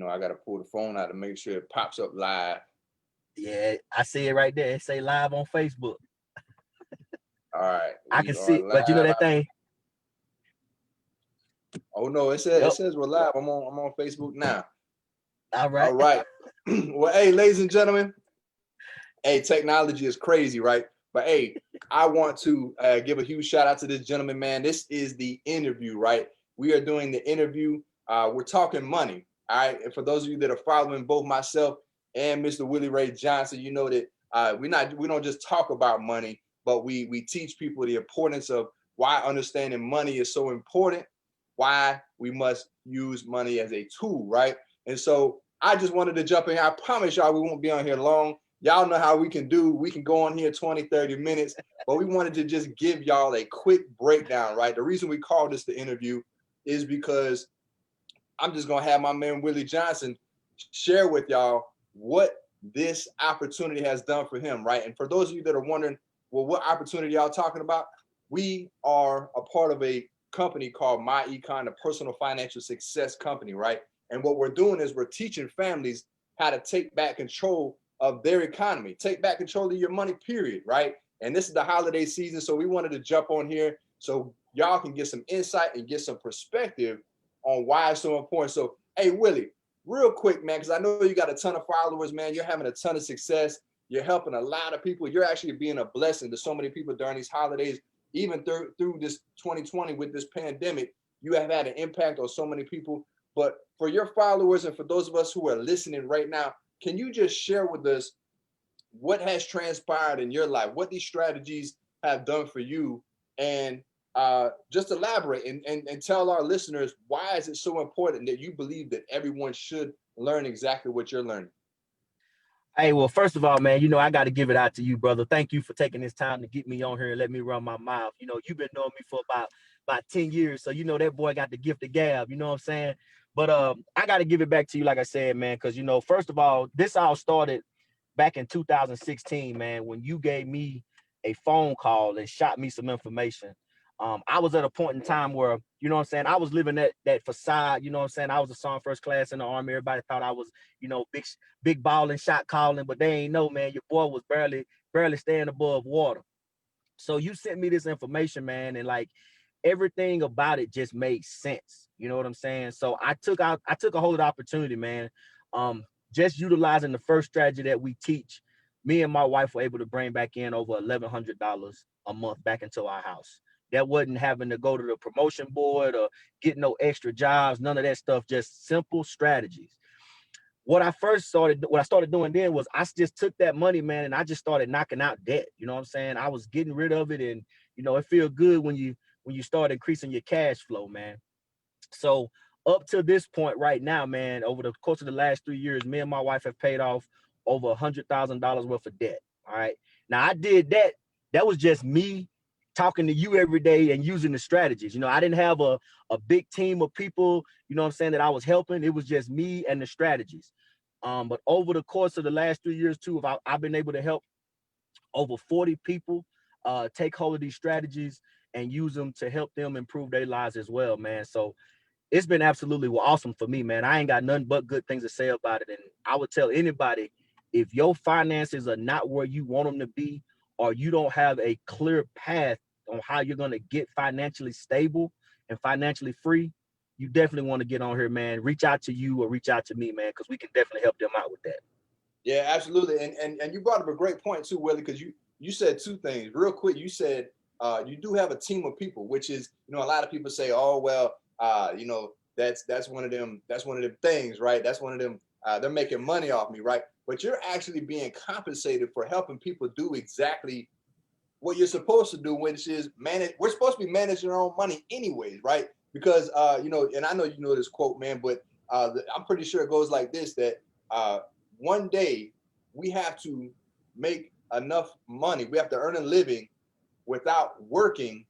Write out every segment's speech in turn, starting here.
I got to pull the phone out to make sure it pops up live. Yeah, I see it right there. It say live on Facebook. All right, I we can are see, but you know live. that thing. Oh no, it Yep. says we're live. I'm on Facebook now. All right. All right. Well, hey, ladies and gentlemen, hey, technology is crazy, right? But hey, I want to give a huge shout out to this gentleman, man. This is the interview, right? We are doing the interview. We're talking money, all right? And for those of you that are following both myself and Mr. Willie Ray Johnson, you know that we don't just talk about money, but we teach people the importance of why understanding money is so important, why we must use money as a tool, right? And so I just wanted to jump in. I promise y'all we won't be on here long. Y'all know how we can do. We can go on here 20, 30 minutes, but we wanted to just give y'all a quick breakdown, right? The reason we called this the interview is because I'm just going to have my man Willie Johnson share with y'all what this opportunity has done for him, right? And for those of you that are wondering, well, what opportunity y'all talking about? We are a part of a company called My Econ, a personal financial success company, right? And what we're doing is we're teaching families how to take back control of their economy, take back control of your money, period, right? And this is the holiday season, so we wanted to jump on here so y'all can get some insight and get some perspective on why it's so important. So, hey, Willie, real quick, man, because I know you got a ton of followers, man. You're having a ton of success. You're helping a lot of people. You're actually being a blessing to so many people during these holidays. Even through this 2020 with this pandemic, you have had an impact on so many people. But for your followers and for those of us who are listening right now, can you just share with us what has transpired in your life, what these strategies have done for you, and just elaborate and tell our listeners why is it so important that you believe that everyone should learn exactly what you're learning? Hey, well, first of all, man, I got to give it out to you, brother. Thank you for taking this time to get me on here and let me run my mouth. You've been knowing me for about 10 years. So, that boy got the gift of gab, you know what I'm saying? But I got to give it back to you, like I said, man, because, first of all, this all started back in 2016, man, when you gave me a phone call and shot me some information. I was at a point in time where, I was living that facade, I was a song first class in the Army. Everybody thought I was, big balling, shot calling, but they ain't know, man, your boy was barely staying above water. So you sent me this information, man, and like everything about it just made sense. You know what I'm saying? So I took a hold of the opportunity, man. Just utilizing the first strategy that we teach, me and my wife were able to bring back in over $1,100 a month back into our house. That wasn't having to go to the promotion board or get no extra jobs, none of that stuff, just simple strategies. What I started doing then was I just took that money, man, and I just started knocking out debt. You know what I'm saying? I was getting rid of it, and it feels good when you start increasing your cash flow, man. So up to this point right now, man, over the course of the last 3 years, me and my wife have paid off over $100,000 worth of debt. All right. Now I did that. That was just me talking to you every day and using the strategies. I didn't have a big team of people, what I'm saying, that I was helping. It was just me and the strategies. But over the course of the last 3 years too, I've been able to help over 40 people take hold of these strategies and use them to help them improve their lives as well, man. So it's been absolutely awesome for me, man. I ain't got nothing but good things to say about it. And I would tell anybody, if your finances are not where you want them to be, or you don't have a clear path on how you're going to get financially stable and financially free, you definitely want to get on here, man. Reach out to you or reach out to me, man, because we can definitely help them out with that. Yeah, absolutely. And you brought up a great point too, Willie, because you said two things real quick. You said you do have a team of people, which is, a lot of people say, oh, well, that's one of them things, right? That's one of them, they're making money off me, right? But you're actually being compensated for helping people do exactly what you're supposed to do, which is manage. We're supposed to be managing our own money anyways, right? Because, and I know you know this quote, man, but I'm pretty sure it goes like this, that one day we have to make enough money. We have to earn a living without working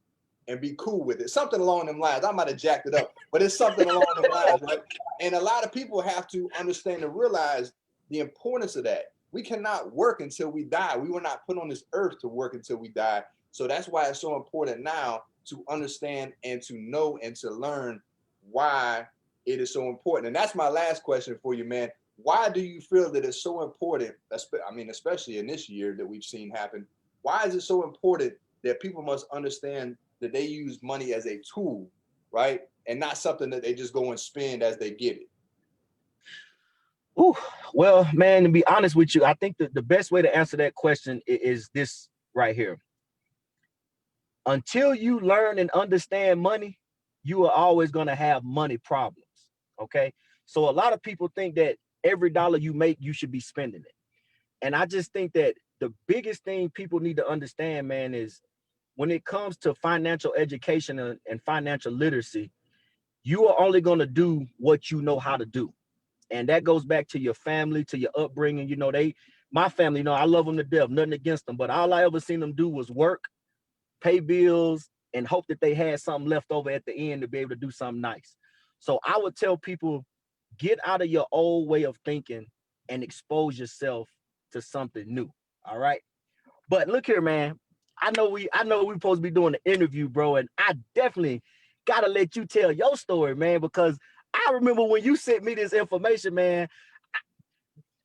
and be cool with it. Something along them lines. I might have jacked it up, but it's something along them lines, right? And a lot of people have to understand and realize the importance of that. We cannot work until we die. We were not put on this earth to work until we die. So that's why it's so important now to understand and to know and to learn why it is so important. And that's my last question for you, man. Why do you feel that it's so important? I mean, especially in this year that we've seen happen. Why is it so important that people must understand that they use money as a tool, right? And not something that they just go and spend as they get it. Ooh, well, man, to be honest with you, I think that the best way to answer that question is this right here. Until you learn and understand money, you are always going to have money problems. Okay. So a lot of people think that every dollar you make, you should be spending it. And I just think that the biggest thing people need to understand, man, is when it comes to financial education and financial literacy, you are only going to do what you know how to do. And that goes back to your family, to your upbringing. You know, my family, you know, I love them to death, nothing against them, but all I ever seen them do was work, pay bills, and hope that they had something left over at the end to be able to do something nice. So I would tell people, get out of your old way of thinking and expose yourself to something new. All right. But look here, man. I know we're supposed to be doing the interview, bro, and I definitely gotta let you tell your story, man, because I remember when you sent me this information, man.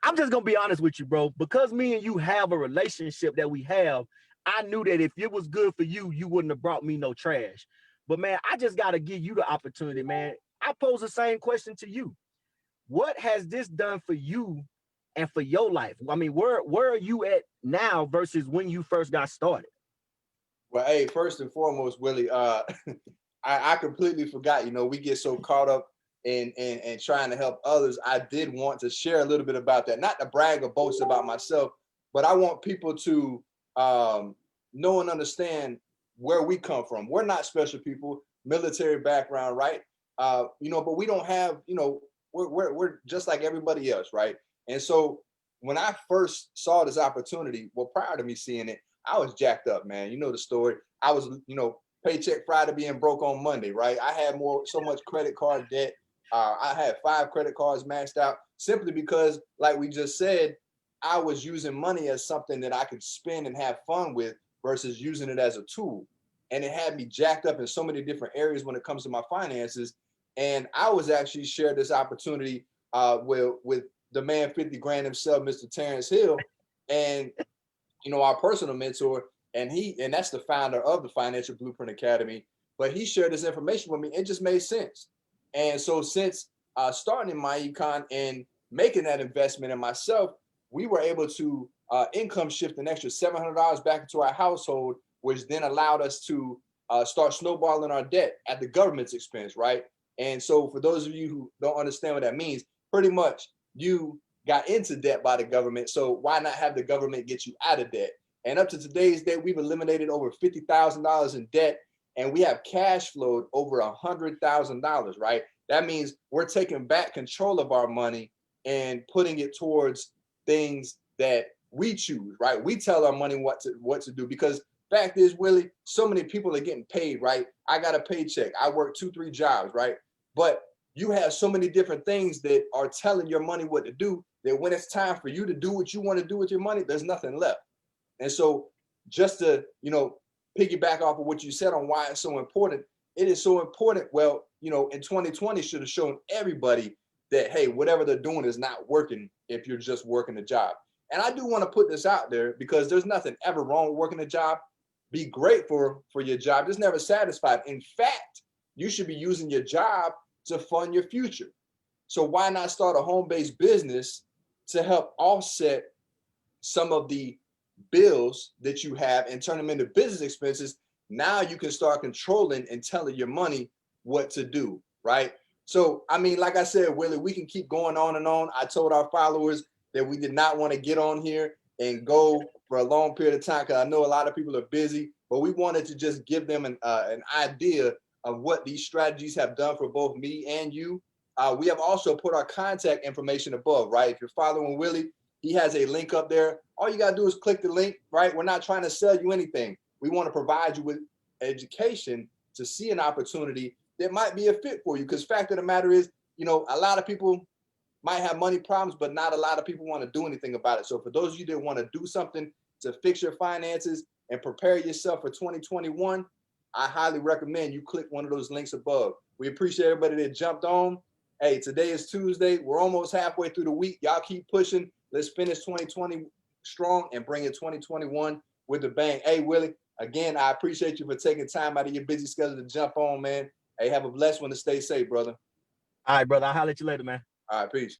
I'm just gonna be honest with you, bro. Because me and you have a relationship that we have, I knew that if it was good for you, you wouldn't have brought me no trash. But man, I just gotta give you the opportunity, man. I pose the same question to you. What has this done for you and for your life? I mean, where are you at now versus when you first got started? Well, hey, first and foremost, Willie, I completely forgot. You know, we get so caught up in trying to help others. I did want to share a little bit about that, not to brag or boast about myself, but I want people to know and understand where we come from. We're not special people, military background, right? You know, but we don't have, you know, we're just like everybody else, right? And so when I first saw this opportunity, well, prior to me seeing it, I was jacked up, man. You know the story. I was, you know, paycheck Friday being broke on Monday, right? I had so much credit card debt. I had 5 credit cards maxed out simply because, like we just said, I was using money as something that I could spend and have fun with versus using it as a tool. And it had me jacked up in so many different areas when it comes to my finances. And I was actually shared this opportunity with the man 50 grand himself, Mr. Terrence Hill, and you know, our personal mentor, and that's the founder of the Financial Blueprint Academy. But he shared this information with me. It just made sense. And so since starting in my econ and making that investment in myself, we were able to income shift an extra $700 back into our household, which then allowed us to start snowballing our debt at the government's expense, right? And so for those of you who don't understand what that means, pretty much you got into debt by the government. So why not have the government get you out of debt? And up to today's date, we've eliminated over $50,000 in debt, and we have cash flowed over $100,000, right? That means we're taking back control of our money and putting it towards things that we choose, right? We tell our money what to do, because fact is, Willie, so many people are getting paid, right? I got a paycheck. I work 2-3 jobs, right? But you have so many different things that are telling your money what to do, that when it's time for you to do what you want to do with your money, there's nothing left. And so just to, you know, piggyback off of what you said on why it's so important, it is so important. Well, you know, in 2020 should have shown everybody that, hey, whatever they're doing is not working if you're just working a job. And I do want to put this out there because there's nothing ever wrong with working a job. Be grateful for your job. Just never satisfied. In fact, you should be using your job to fund your future. So why not start a home-based business to help offset some of the bills that you have and turn them into business expenses? Now you can start controlling and telling your money what to do, right? So, I mean, like I said, Willie, we can keep going on and on. I told our followers that we did not want to get on here and go for a long period of time because I know a lot of people are busy, but we wanted to just give them an idea of what these strategies have done for both me and you. We have also put our contact information above, right? If you're following Willie, he has a link up there. All you got to do is click the link, right? We're not trying to sell you anything. We want to provide you with education to see an opportunity that might be a fit for you. Because fact of the matter is, you know, a lot of people might have money problems, but not a lot of people want to do anything about it. So for those of you that want to do something to fix your finances and prepare yourself for 2021, I highly recommend you click one of those links above. We appreciate everybody that jumped on. Hey, today is Tuesday. We're almost halfway through the week. Y'all keep pushing. Let's finish 2020 strong and bring it 2021 with the bang. Hey, Willie, again, I appreciate you for taking time out of your busy schedule to jump on, man. Hey, have a blessed one to stay safe, brother. All right, brother. I'll holler at you later, man. All right, peace.